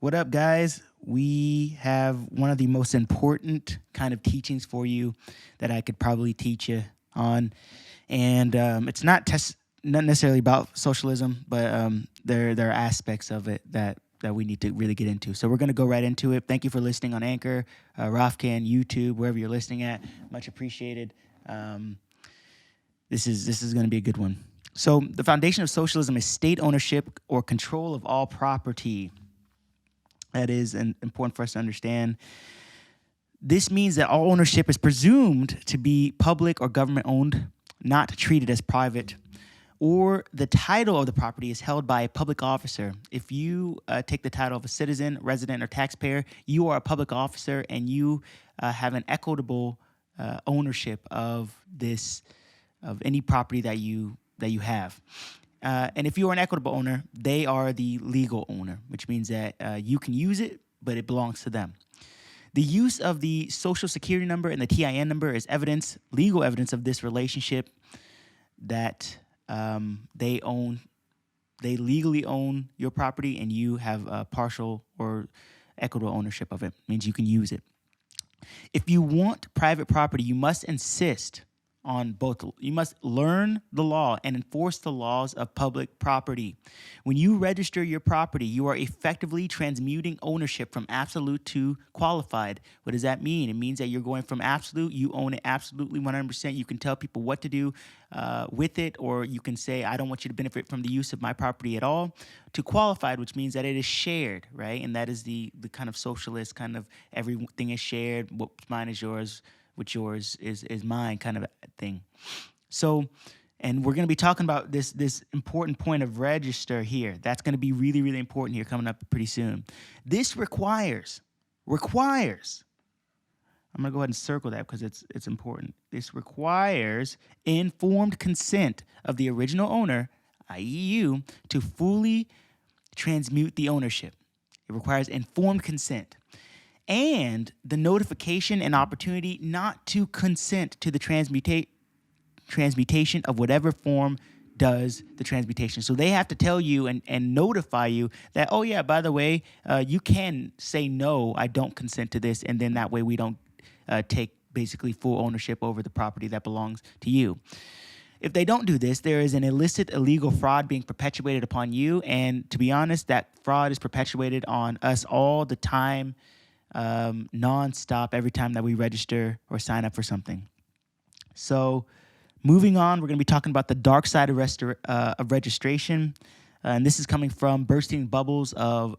What up, guys? We have one of the most important kind of teachings for you that I could probably teach you on, and it's not necessarily about socialism, but there are aspects of it that we need to really get into. So we're going to go right into it. Thank you for listening on Anchor, Rofcan, YouTube, wherever you're listening at. Much appreciated. This is going to be a good one. So the foundation of socialism is state ownership or control of all property. That is important for us to understand. This means that all ownership is presumed to be public or government owned, not treated as private, or the title of the property is held by a public officer. If you take the title of a citizen, resident, or taxpayer, you are a public officer and you have an equitable ownership of any property that you have. And if you are an equitable owner, they are the legal owner, which means that you can use it, but it belongs to them. The use of the social security number and the TIN number is legal evidence of this relationship that they legally own your property and you have partial or equitable ownership of it. It means you can use it. If you want private property, you must insist on both. You must learn the law and enforce the laws of public property. When you register your property, you are effectively transmuting ownership from absolute to qualified. What does that mean? It means that you're going from absolute, you own it absolutely 100%. You can tell people what to do with it, or you can say, I don't want you to benefit from the use of my property at all, to qualified, which means that it is shared, right? And that is the kind of socialist kind of everything is shared, what's mine is yours, what yours is mine kind of thing. So, and we're going to be talking about this important point of register here. That's going to be really, really important here coming up pretty soon. This requires, I'm going to go ahead and circle that because it's important. This requires informed consent of the original owner, i.e. you, to fully transmute the ownership. It requires informed consent and the notification and opportunity not to consent to the transmutation of whatever form does the transmutation. So they have to tell you and notify you that, oh yeah, by the way, you can say, no, I don't consent to this. And then that way we don't take basically full ownership over the property that belongs to you. If they don't do this, there is an illicit, illegal fraud being perpetuated upon you. And to be honest, that fraud is perpetuated on us all the time, nonstop, every time that we register or sign up for something. So moving on, we're going to be talking about the dark side of registration. And this is coming from Bursting Bubbles of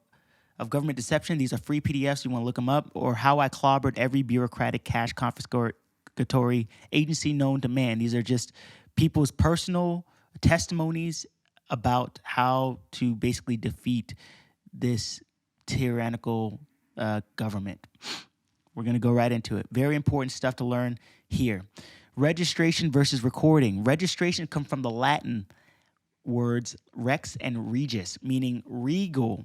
Government Deception. These are free PDFs. You want to look them up. Or How I Clobbered Every Bureaucratic Cash Confiscatory Agency Known to Man. These are just people's personal testimonies about how to basically defeat this tyrannical government. We're going to go right into it. Very important stuff to learn here. Registration versus recording. Registration comes from the Latin words rex and regis, meaning regal.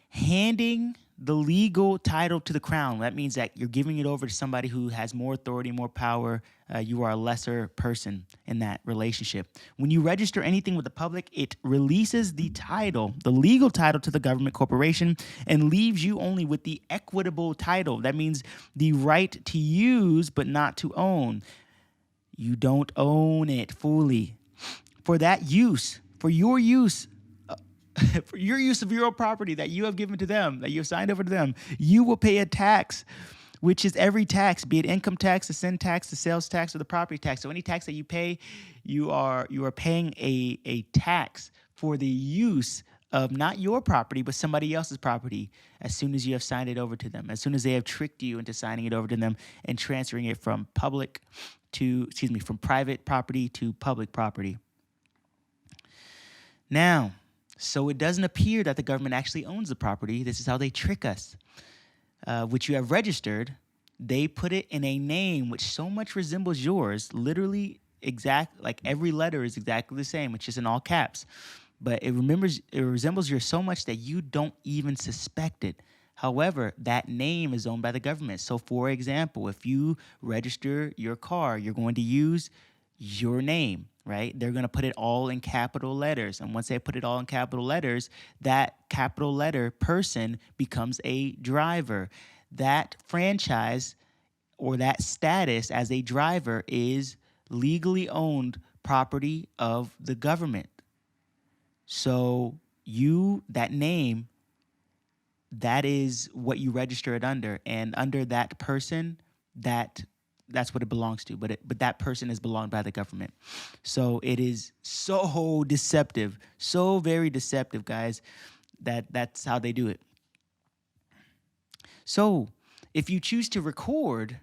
Handing the legal title to the crown. That means that you're giving it over to somebody who has more authority, more power. You are a lesser person in that relationship. When you register anything with the public, it releases the title, the legal title to the government corporation and leaves you only with the equitable title. That means the right to use but not to own. You don't own it fully. For that use, for your use of your own property that you have given to them, that you have signed over to them, you will pay a tax, which is every tax, be it income tax, the sin tax, the sales tax, or the property tax. So any tax that you pay, you are paying a tax for the use of not your property, but somebody else's property as soon as you have signed it over to them, as soon as they have tricked you into signing it over to them and transferring it from from private property to public property. Now, so it doesn't appear that the government actually owns the property. This is how they trick us. Which you have registered, they put it in a name which so much resembles yours, literally exact, like every letter is exactly the same. It's just in all caps. But it resembles yours so much that you don't even suspect it. However, that name is owned by the government. So for example, if you register your car, you're going to use your name, right? They're going to put it all in capital letters. And once they put it all in capital letters, that capital letter person becomes a driver. That franchise or that status as a driver is legally owned property of the government. So that name, that is what you register it under, and under that person, that's what it belongs to. But that person is belonged by the government. So it is so deceptive, so very deceptive, guys. That's how they do it. So if you choose to record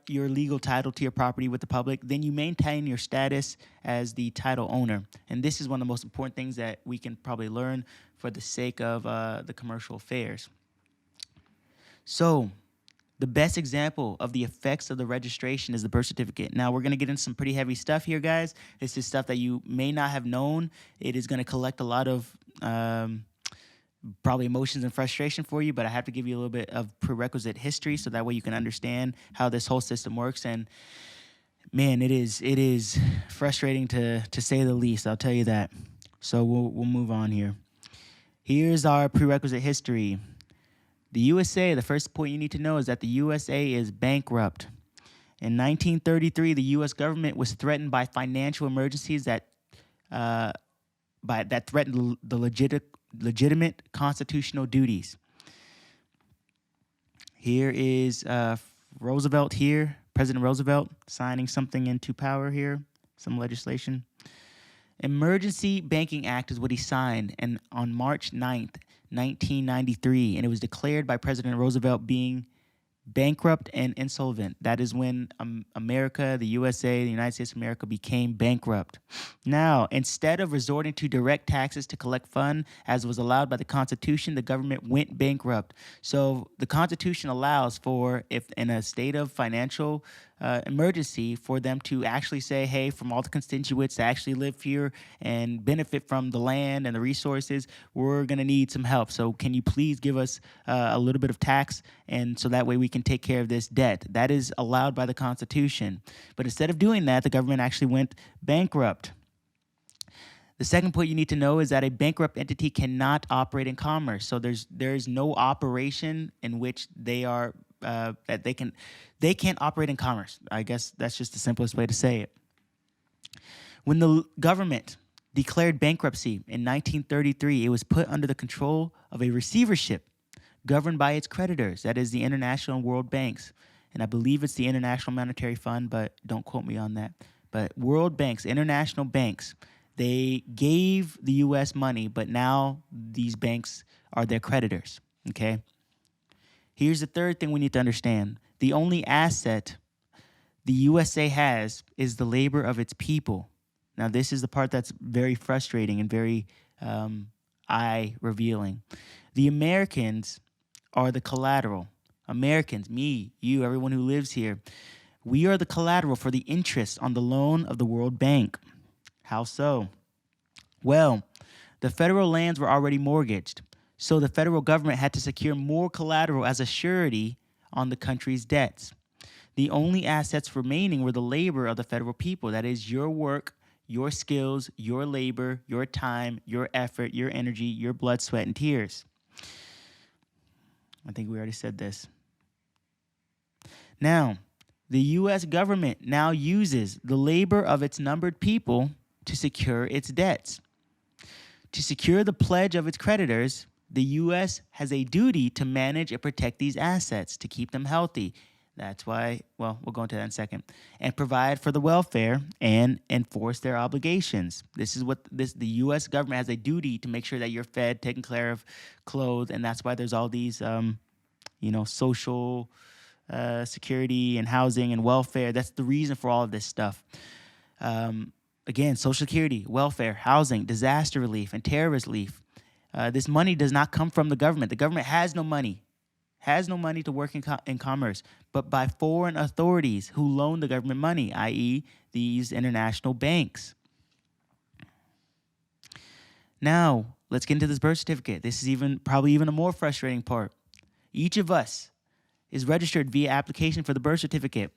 your legal title to your property with the public, then you maintain your status as the title owner. And this is one of the most important things that we can probably learn for the sake of the commercial affairs. So the best example of the effects of the registration is the birth certificate. Now, we're going to get into some pretty heavy stuff here, guys. This is stuff that you may not have known. It is going to collect a lot of probably emotions and frustration for you, but I have to give you a little bit of prerequisite history so that way you can understand how this whole system works. And man, it is frustrating to say the least. I'll tell you that. So we'll move on here. Here's our prerequisite history. The USA, the first point you need to know is that the USA is bankrupt. In 1933, the U.S. government was threatened by financial emergencies that threatened the legitimate constitutional duties. Here is Roosevelt here, President Roosevelt signing something into power here, some legislation. Emergency Banking Act is what he signed, and on March 9th, 1993, and it was declared by President Roosevelt being bankrupt and insolvent. That is when America, the USA, the United States of America became bankrupt. Now, instead of resorting to direct taxes to collect funds, as was allowed by the Constitution, the government went bankrupt. So the Constitution allows for, if in a state of financial emergency, for them to actually say, hey, from all the constituents that actually live here and benefit from the land and the resources, we're going to need some help. So can you please give us a little bit of tax, and so that way we can take care of this debt? That is allowed by the Constitution. But instead of doing that, the government actually went bankrupt. The second point you need to know is that a bankrupt entity cannot operate in commerce. So there's no operation in which they are that they can't operate in commerce. I guess that's just the simplest way to say it. When the government declared bankruptcy in 1933, it was put under the control of a receivership governed by its creditors, that is the international and world banks. And I believe it's the International Monetary Fund, but don't quote me on that. But world banks, international banks, they gave the U.S. money, but now these banks are their creditors, okay? Here's the third thing we need to understand. The only asset the USA has is the labor of its people. Now, this is the part that's very frustrating and very eye-revealing. The Americans are the collateral. Americans, me, you, everyone who lives here, we are the collateral for the interest on the loan of the World Bank. How so? Well, the federal lands were already mortgaged, so the federal government had to secure more collateral as a surety on the country's debts. The only assets remaining were the labor of the federal people, that is your work, your skills, your labor, your time, your effort, your energy, your blood, sweat, and tears. I think we already said this. Now, the U.S. government now uses the labor of its numbered people to secure its debts. To secure the pledge of its creditors, the U.S. has a duty to manage and protect these assets, to keep them healthy. That's why, well, we'll go into that in a second. And provide for the welfare and enforce their obligations. This is what the U.S. government has a duty to make sure that you're fed, taken care of, clothed, and that's why there's all these, social security and housing and welfare. That's the reason for all of this stuff. Again, Social Security, welfare, housing, disaster relief, and terrorist relief. This money does not come from the government. The government has no money to work in commerce, but by foreign authorities who loan the government money, i.e. these international banks. Now, let's get into this birth certificate. This is probably even a more frustrating part. Each of us is registered via application for the birth certificate.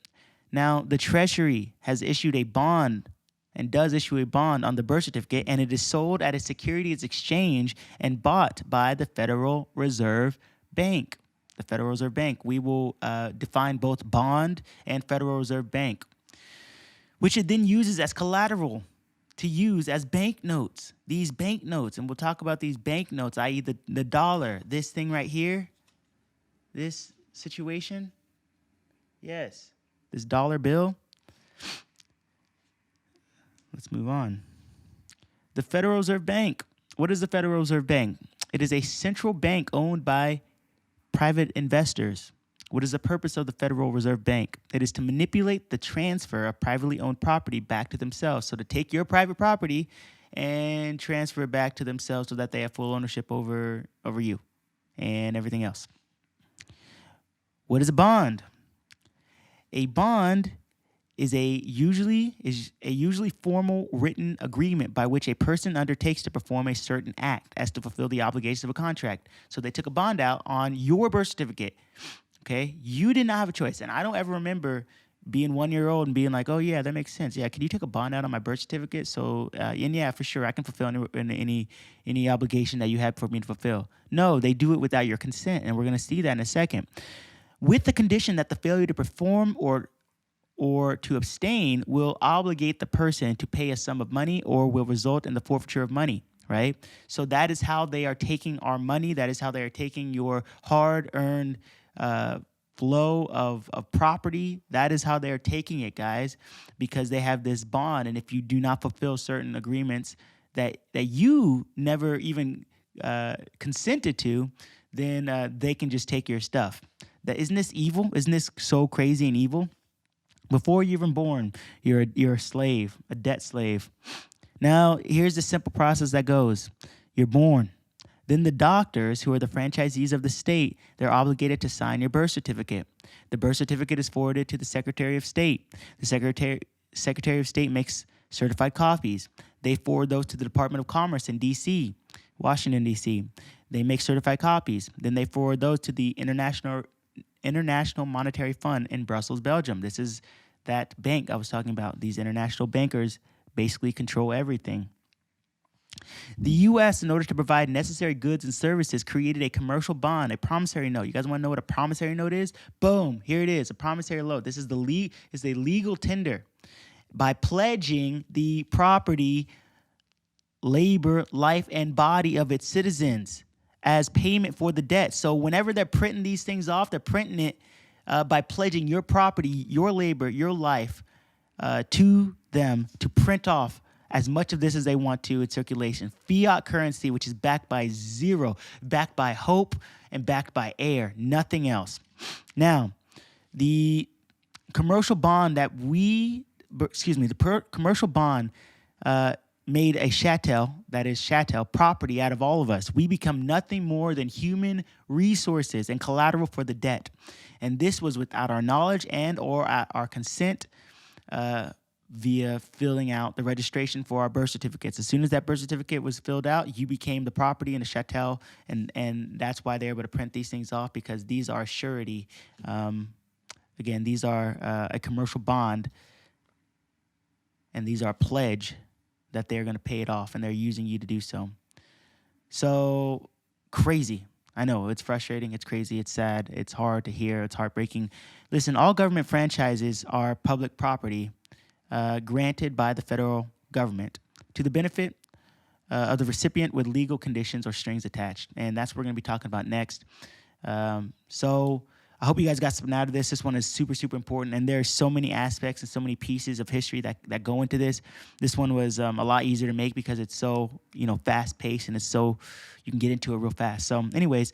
Now, the Treasury has issued a bond and does issue a bond on the birth certificate, and it is sold at a securities exchange and bought by the Federal Reserve Bank. The Federal Reserve Bank. We will define both bond and Federal Reserve Bank, which it then uses as collateral to use as banknotes. These banknotes, and we'll talk about these banknotes, i.e. the dollar, this thing right here, this situation. Yes, this dollar bill. Let's move on. The Federal Reserve Bank. What is the Federal Reserve Bank? It is a central bank owned by private investors. What is the purpose of the Federal Reserve Bank? It is to manipulate the transfer of privately owned property back to themselves. So to take your private property and transfer it back to themselves so that they have full ownership over you and everything else. What is a bond? A bond is a usually formal written agreement by which a person undertakes to perform a certain act as to fulfill the obligations of a contract. So they took a bond out on your birth certificate. Okay, you did not have a choice, and I don't ever remember being 1 year old and being like, "Oh yeah, that makes sense. Yeah, can you take a bond out on my birth certificate?" So, and yeah, for sure, I can fulfill any obligation that you have for me to fulfill. No, they do it without your consent, and we're going to see that in a second, with the condition that the failure to perform or to abstain will obligate the person to pay a sum of money or will result in the forfeiture of money. Right? So that is how they are taking our money. That is how they are taking your hard-earned flow of property. That is how they're taking it, guys, because they have this bond. And if you do not fulfill certain agreements that you never even consented to, then they can just take your stuff. Isn't this evil? Isn't this so crazy and evil? Before you're even born, you're a slave, a debt slave. Now, here's the simple process that goes. You're born. Then the doctors, who are the franchisees of the state, they're obligated to sign your birth certificate. The birth certificate is forwarded to the Secretary of State. The Secretary of State makes certified copies. They forward those to the Department of Commerce in D.C., Washington, D.C. They make certified copies. Then they forward those to the International Monetary Fund in Brussels, Belgium. This is that bank I was talking about. These international bankers basically control everything. The U.S., in order to provide necessary goods and services, created a commercial bond, a promissory note. You guys want to know what a promissory note is? Boom, here it is, a promissory note. This is a legal tender. By pledging the property, labor, life, and body of its citizens as payment for the debt. So whenever they're printing these things off, they're printing it by pledging your property, your labor, your life to them to print off as much of this as they want to in circulation. Fiat currency, which is backed by zero, backed by hope, and backed by air, nothing else. Now, the commercial bond commercial bond made a chattel, that is chattel, property out of all of us. We become nothing more than human resources and collateral for the debt. And this was without our knowledge and or our consent, via filling out the registration for our birth certificates. As soon as that birth certificate was filled out, you became the property in the chattel, and that's why they're able to print these things off, because these are surety. Again, these are a commercial bond, and these are a pledge that they're going to pay it off, and they're using you to do so. So crazy. I know, it's frustrating, it's crazy, it's sad, it's hard to hear, it's heartbreaking. Listen, all government franchises are public property granted by the federal government to the benefit of the recipient with legal conditions or strings attached. And that's what we're going to be talking about next. So I hope you guys got something out of this. This one is super, super important. And there's so many aspects and so many pieces of history that go into this. This one was a lot easier to make because it's so, fast paced, and it's so, you can get into it real fast. So anyways,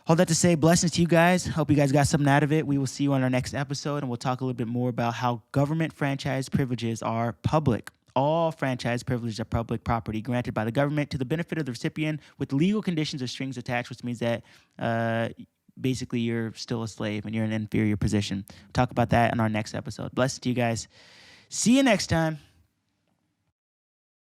all that to say, blessings to you guys. Hope you guys got something out of it. We will see you on our next episode, and we'll talk a little bit more about how government franchise privileges are public. All franchise privileges are public property granted by the government to the benefit of the recipient with legal conditions or strings attached, which means that basically you're still a slave and you're in an inferior position. We'll talk about that in our next episode. Blessings to you guys. See you next time.